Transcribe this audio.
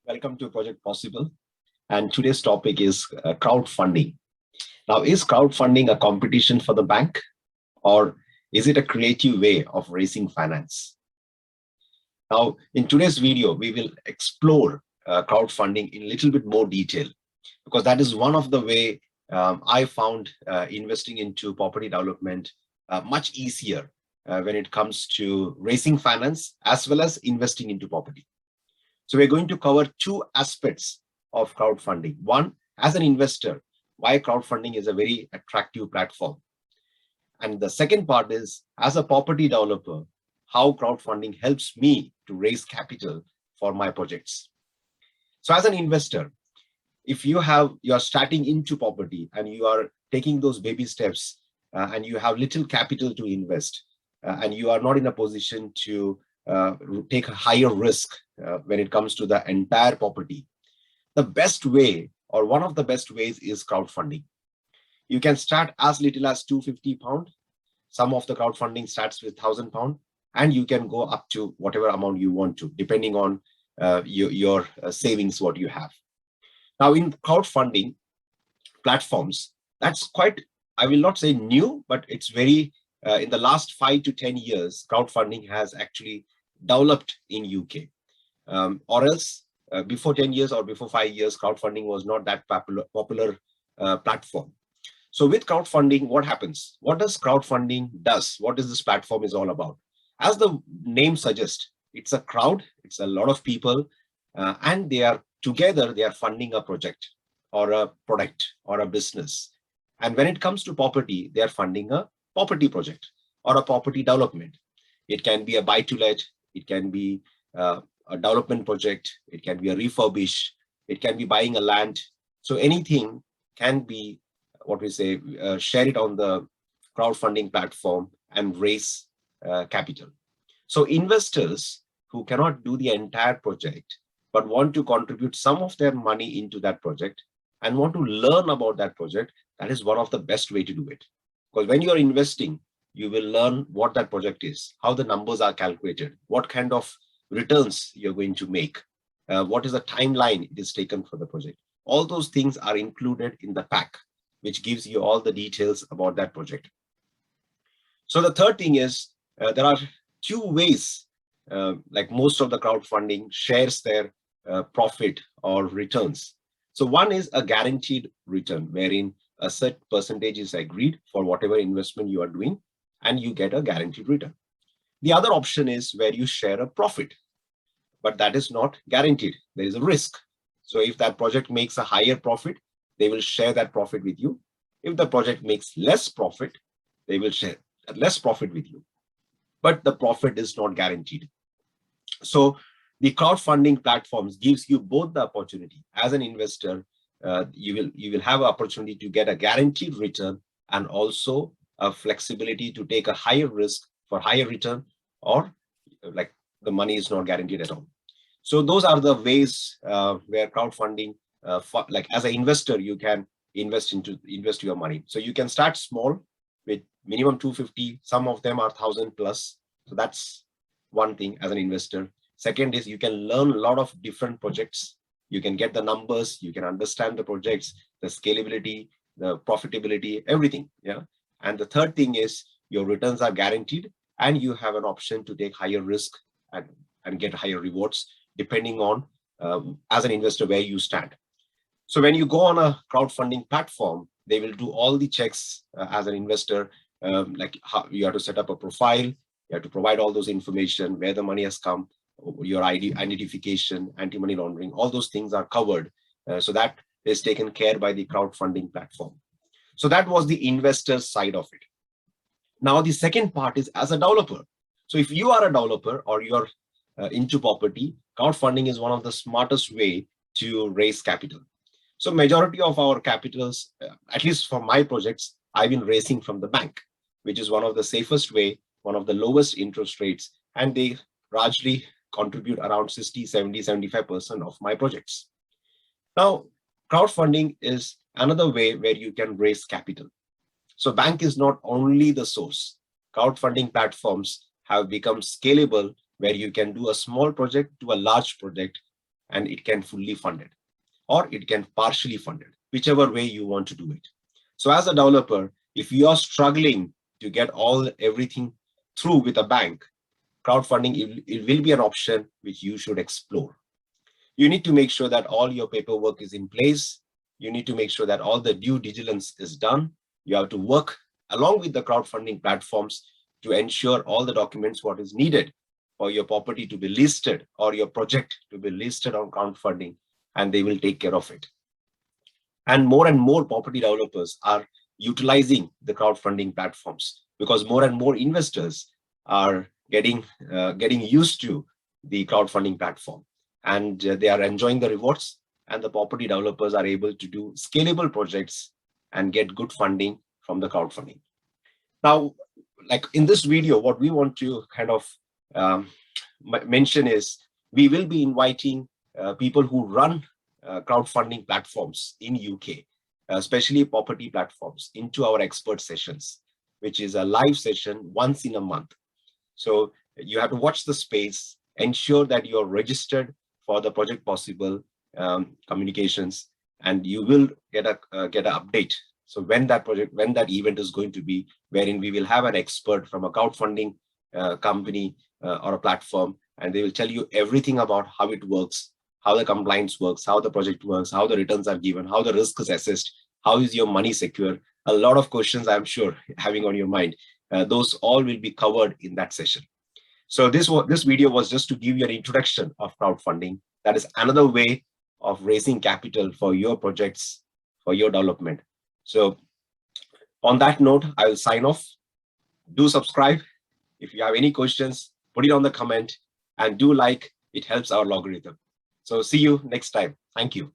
Welcome to Project Possible. And today's topic is crowdfunding. Now, is crowdfunding a competition for the bank, or is it a creative way of raising finance? Now, in today's video, we will explore crowdfunding in a little bit more detail, because that is one of the way I found investing into property development much easier when it comes to raising finance as well as investing into property. So we're going to cover two aspects of crowdfunding. One, as an investor, why crowdfunding is a very attractive platform. And the second part is, as a property developer, how crowdfunding helps me to raise capital for my projects. So as an investor, if you are starting into property and you are taking those baby steps and you have little capital to invest and you are not in a position to take a higher risk when it comes to the entire property, the best way or one of the best ways is crowdfunding. You can start as little as £250. Some of the crowdfunding starts with £1,000, and you can go up to whatever amount you want to, depending on your savings, what you have. Now, in crowdfunding platforms, that's quite, I will not say new, but it's very, in the last 5 to 10 years, crowdfunding has actually developed in UK. Or else, before 10 years or before 5 years, crowdfunding was not that popular platform. So with crowdfunding, what happens? What does crowdfunding does? What is this platform is all about? As the name suggests, it's a crowd, it's a lot of people, and they are together, they are funding a project or a product or a business. And when it comes to property, they are funding a property project or a property development. It can be a buy-to-let, it can be a development project, it can be a refurbish, it can be buying a land. So anything can be, what we say, share it on the crowdfunding platform and raise capital. So investors who cannot do the entire project, but want to contribute some of their money into that project and want to learn about that project, that is one of the best way to do it. Because when you're investing, you will learn what that project is, how the numbers are calculated, what kind of returns you're going to make, what is the timeline it is taken for the project. All those things are included in the pack, which gives you all the details about that project. So the third thing is, there are two ways, like most of the crowdfunding shares their profit or returns. So one is a guaranteed return, wherein a set percentage is agreed for whatever investment you are doing, and you get a guaranteed return. The other option is where you share a profit, but that is not guaranteed. There is a risk. So if that project makes a higher profit, they will share that profit with you. If the project makes less profit, they will share less profit with you. But the profit is not guaranteed. So the crowdfunding platforms gives you both the opportunity. As an investor, you will have an opportunity to get a guaranteed return and also a flexibility to take a higher risk for higher return, or like the money is not guaranteed at all. So those are the ways where crowdfunding, like as an investor, you can invest your money. So you can start small with minimum 250. Some of them are 1,000 plus. So that's one thing as an investor. Second is you can learn a lot of different projects. You can get the numbers, you can understand the projects, the scalability, the profitability, everything. Yeah. And the third thing is your returns are guaranteed, and you have an option to take higher risk and get higher rewards depending on, as an investor, where you stand. So when you go on a crowdfunding platform, they will do all the checks as an investor, like how you have to set up a profile, you have to provide all those information, where the money has come, your ID identification, anti-money laundering, all those things are covered. So that is taken care by the crowdfunding platform. So that was the investor side of it. Now, the second part is as a developer. So if you are a developer or you're into property, crowdfunding is one of the smartest way to raise capital. So majority of our capitals, at least for my projects, I've been raising from the bank, which is one of the safest way, one of the lowest interest rates, and they largely contribute around 60, 70, 75% of my projects. Now, crowdfunding is another way where you can raise capital. So bank is not only the source. Crowdfunding platforms have become scalable, where you can do a small project to a large project and it can fully fund it, or it can partially fund it, whichever way you want to do it. So as a developer, if you are struggling to get everything through with a bank, crowdfunding, it will be an option which you should explore. You need to make sure that all your paperwork is in place. You need to make sure that all the due diligence is done. You have to work along with the crowdfunding platforms to ensure all the documents what is needed for your property to be listed or your project to be listed on crowdfunding, and they will take care of it. And more property developers are utilizing the crowdfunding platforms because more and more investors are getting used to the crowdfunding platform, and they are enjoying the rewards, and the property developers are able to do scalable projects and get good funding from the crowdfunding. Now, like in this video, what we want to kind of mention is we will be inviting people who run crowdfunding platforms in UK, especially property platforms, into our expert sessions, which is a live session once in a month. So you have to watch the space, ensure that you're registered for the Project Possible communications, and you will get an update. So when that event is going to be, wherein we will have an expert from a crowdfunding company or a platform, and they will tell you everything about how it works, how the compliance works, how the project works, how the returns are given, how the risk is assessed, how is your money secure. A lot of questions I'm sure having on your mind. Those all will be covered in that session. So this video was just to give you an introduction of crowdfunding. That is another way of raising capital for your projects, for your development. So on that note, I will sign off. Do subscribe. If you have any questions, put it on the comment, and do like. It helps our logarithm. So see you next time. Thank you.